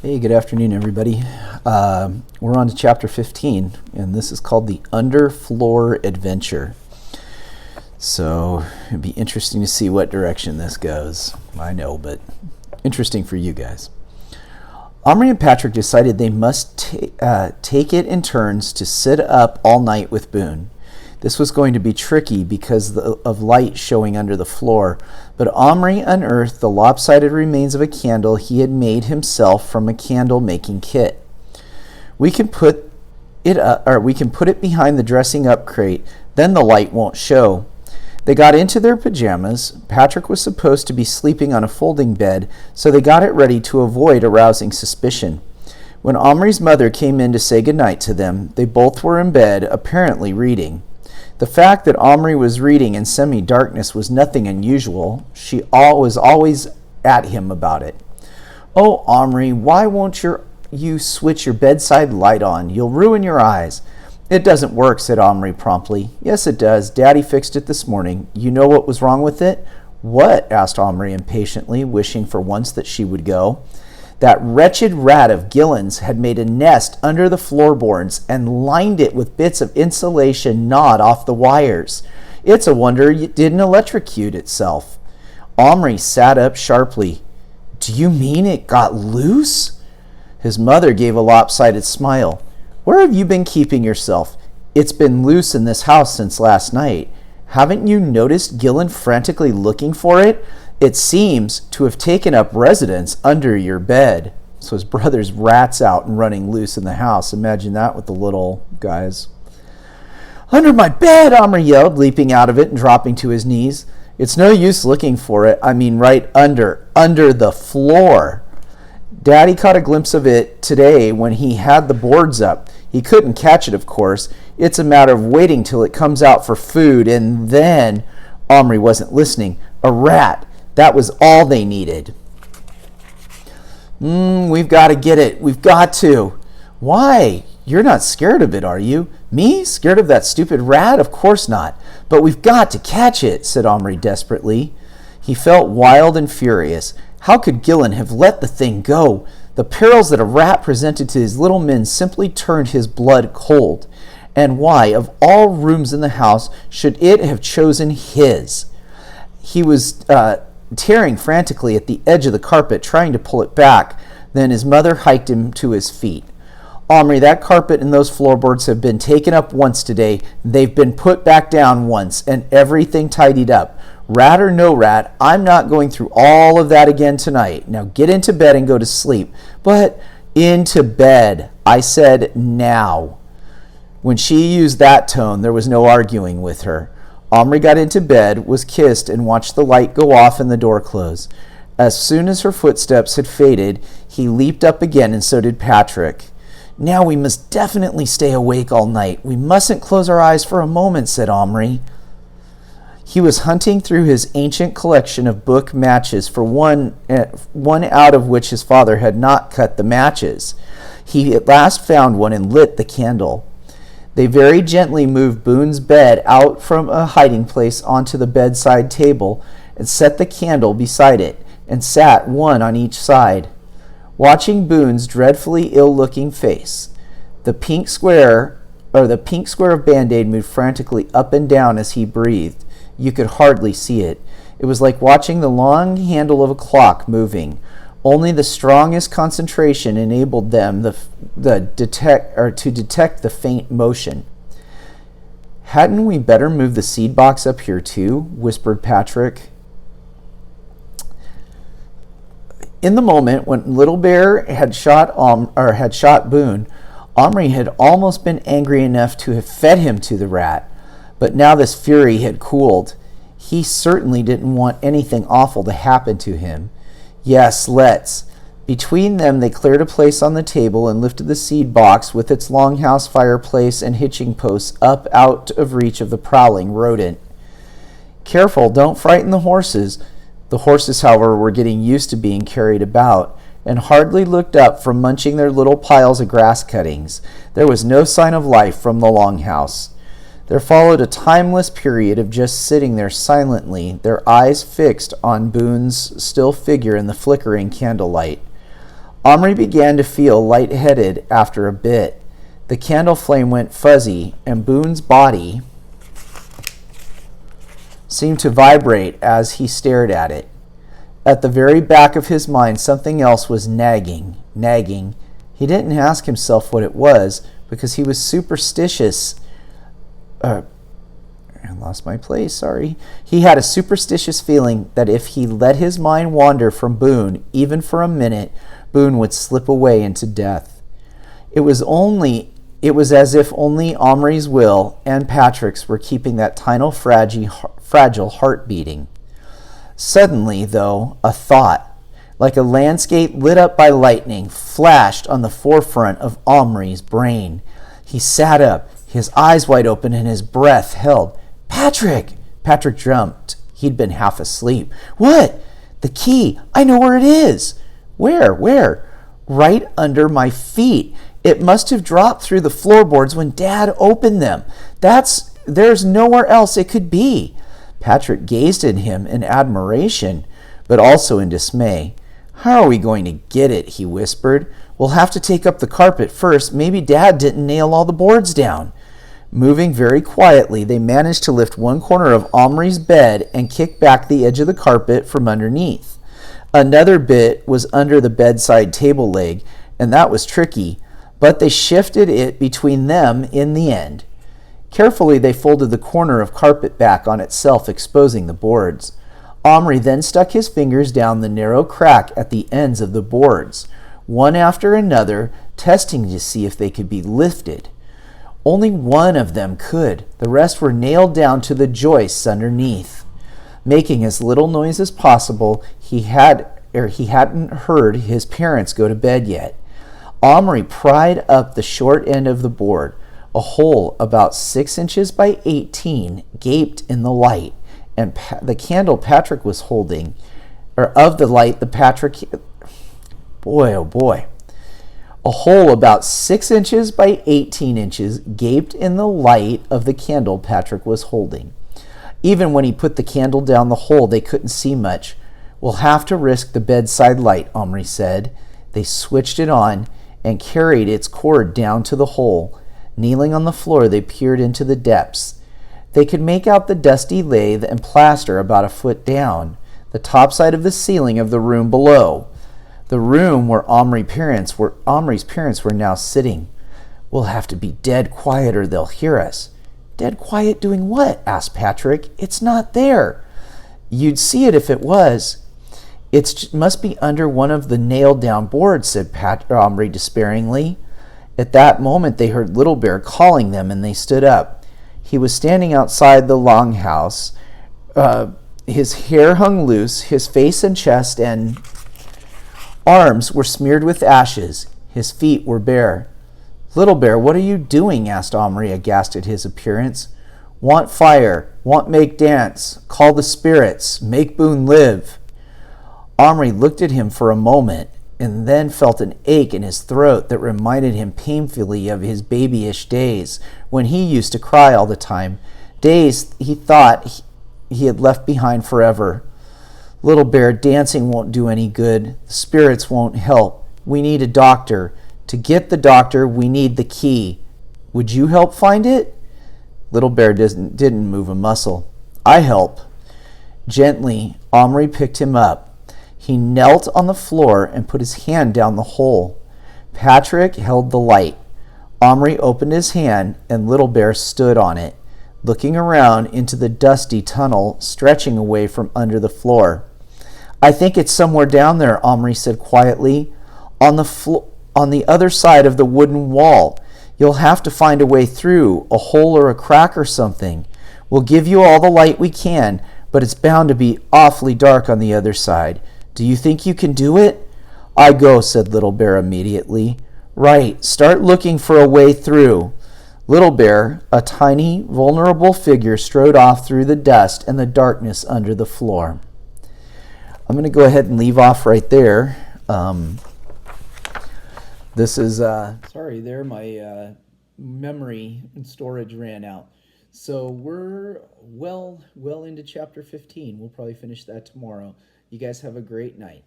Hey, good afternoon, everybody. We're on to chapter 15, and this is called the Underfloor Adventure. So it'd be interesting to see what direction this goes. I know, but interesting for you guys. Omri and Patrick decided they must take it in turns to sit up all night with Boone. This was going to be tricky because of light showing under the floor, but Omri unearthed the lopsided remains of a candle he had made himself from a candle-making kit. We can put it behind the dressing up crate, then the light won't show. They got into their pajamas. Patrick was supposed to be sleeping on a folding bed, so they got it ready to avoid arousing suspicion. When Omri's mother came in to say goodnight to them, they both were in bed, apparently reading. The fact that Omri was reading in semi-darkness was nothing unusual. She was always at him about it. "Oh, Omri, why won't you switch your bedside light on? You'll ruin your eyes." "It doesn't work," said Omri promptly. "Yes, it does. Daddy fixed it this morning. You know what was wrong with it?" "What?" asked Omri impatiently, wishing for once that she would go. "That wretched rat of Gillen's had made a nest under the floorboards and lined it with bits of insulation gnawed off the wires. It's a wonder it didn't electrocute itself." Omri sat up sharply. "Do you mean it got loose?" His mother gave a lopsided smile. "Where have you been keeping yourself? It's been loose in this house since last night. Haven't you noticed Gillen frantically looking for it? It seems to have taken up residence under your bed." So his brother's rat's out and running loose in the house. Imagine that with the little guys. "Under my bed!" Omri yelled, leaping out of it and dropping to his knees. "It's no use looking for it. I mean right under the floor. Daddy caught a glimpse of it today when he had the boards up. He couldn't catch it, of course. It's a matter of waiting till it comes out for food, and then—" Omri wasn't listening. "A rat. That was all they needed." We've got to get it. We've got to." "Why? You're not scared of it, are you?" "Me? Scared of that stupid rat? Of course not. But we've got to catch it," said Omri desperately. He felt wild and furious. How could Gillen have let the thing go? The perils that a rat presented to his little men simply turned his blood cold. And why, of all rooms in the house, should it have chosen his? He was tearing frantically at the edge of the carpet, trying to pull it back. Then his mother hiked him to his feet. "Omri, that carpet and those floorboards have been taken up once today. They've been put back down once, and everything tidied up. Rat or no rat, I'm not going through all of that again tonight. Now get into bed and go to sleep." "But—" "Into bed. I said now." When she used that tone, there was no arguing with her. Omri got into bed, was kissed, and watched the light go off and the door close. As soon as her footsteps had faded, he leaped up again, and so did Patrick. "Now we must definitely stay awake all night. We mustn't close our eyes for a moment," said Omri. He was hunting through his ancient collection of book matches for one out of which his father had not cut the matches. He at last found one and lit the candle. They very gently moved Boone's bed out from a hiding place onto the bedside table and set the candle beside it, and sat one on each side. Watching Boone's dreadfully ill-looking face, the pink square of Band-Aid moved frantically up and down as he breathed. You could hardly see it. It was like watching the long handle of a clock moving. Only the strongest concentration enabled them to detect the faint motion. "Hadn't we better move the seed box up here too?" whispered Patrick. In the moment when Little Bear had shot Boone, Omri had almost been angry enough to have fed him to the rat. But now this fury had cooled. He certainly didn't want anything awful to happen to him. "Yes, let's." Between them they cleared a place on the table and lifted the seed box with its longhouse fireplace and hitching posts up out of reach of the prowling rodent. "Careful, don't frighten the horses." The horses, however, were getting used to being carried about, and hardly looked up from munching their little piles of grass cuttings. There was no sign of life from the longhouse. There followed a timeless period of just sitting there silently, their eyes fixed on Boone's still figure in the flickering candlelight. Omri began to feel lightheaded after a bit. The candle flame went fuzzy, and Boone's body seemed to vibrate as he stared at it. At the very back of his mind, something else was nagging. He didn't ask himself what it was because he was superstitious. I lost my place, sorry. He had a superstitious feeling that if he let his mind wander from Boone, even for a minute, Boone would slip away into death. It was as if only Omri's will and Patrick's were keeping that tiny, fragile heart beating. Suddenly, though, a thought, like a landscape lit up by lightning, flashed on the forefront of Omri's brain. He sat up, his eyes wide open and his breath held. Patrick! Patrick jumped. He'd been half asleep. What? The key. I know where it is. Where? Right under my feet. It must have dropped through the floorboards when Dad opened them. There's nowhere else it could be. Patrick gazed at him in admiration, but also in dismay. How are we going to get it? He whispered. We'll have to take up the carpet first. Maybe Dad didn't nail all the boards down. Moving very quietly, they managed to lift one corner of Omri's bed and kick back the edge of the carpet from underneath. Another bit was under the bedside table leg, and that was tricky, but they shifted it between them in the end. Carefully, they folded the corner of carpet back on itself, exposing the boards. Omri then stuck his fingers down the narrow crack at the ends of the boards, one after another, testing to see if they could be lifted. Only one of them could. The rest were nailed down to the joists underneath. Making as little noise as possible, he hadn't heard his parents go to bed yet. Omri pried up the short end of the board. A hole about 6 inches by 18 gaped in the light, and the candle Patrick was holding, or of the light the Patrick... Boy, oh boy. A hole about 6 inches by 18 inches gaped in the light of the candle Patrick was holding. Even when he put the candle down the hole, they couldn't see much. We'll have to risk the bedside light, Omri said. They switched it on and carried its cord down to the hole. Kneeling on the floor, they peered into the depths. They could make out the dusty lathe and plaster about a foot down, the topside of the ceiling of the room below. The room where Omri's parents were now sitting. We'll have to be dead quiet or they'll hear us. Dead quiet doing what? Asked Patrick. It's not there. You'd see it if it was. It must be under one of the nailed down boards, said Omri despairingly. At that moment they heard Little Bear calling them and they stood up. He was standing outside the longhouse. His hair hung loose, his face and chest and arms were smeared with ashes. His feet were bare. Little Bear, what are you doing? Asked Omri, aghast at his appearance. Want fire, want make dance, call the spirits, make Boone live. Omri looked at him for a moment and then felt an ache in his throat that reminded him painfully of his babyish days when he used to cry all the time, days he thought he had left behind forever. Little Bear, dancing won't do any good. The spirits won't help. We need a doctor. To get the doctor, we need the key. Would you help find it? Little Bear didn't move a muscle. I help. Gently, Omri picked him up. He knelt on the floor and put his hand down the hole. Patrick held the light. Omri opened his hand and Little Bear stood on it, looking around into the dusty tunnel stretching away from under the floor. I think it's somewhere down there, Omri said quietly, on the other side of the wooden wall. You'll have to find a way through, a hole or a crack or something. We'll give you all the light we can, but it's bound to be awfully dark on the other side. Do you think you can do it? I go, said Little Bear immediately. Right, start looking for a way through. Little Bear, a tiny, vulnerable figure, strode off through the dust and the darkness under the floor. I'm going to go ahead and leave off right there. This is, sorry there, my memory and storage ran out. So we're well into chapter 15. We'll probably finish that tomorrow. You guys have a great night.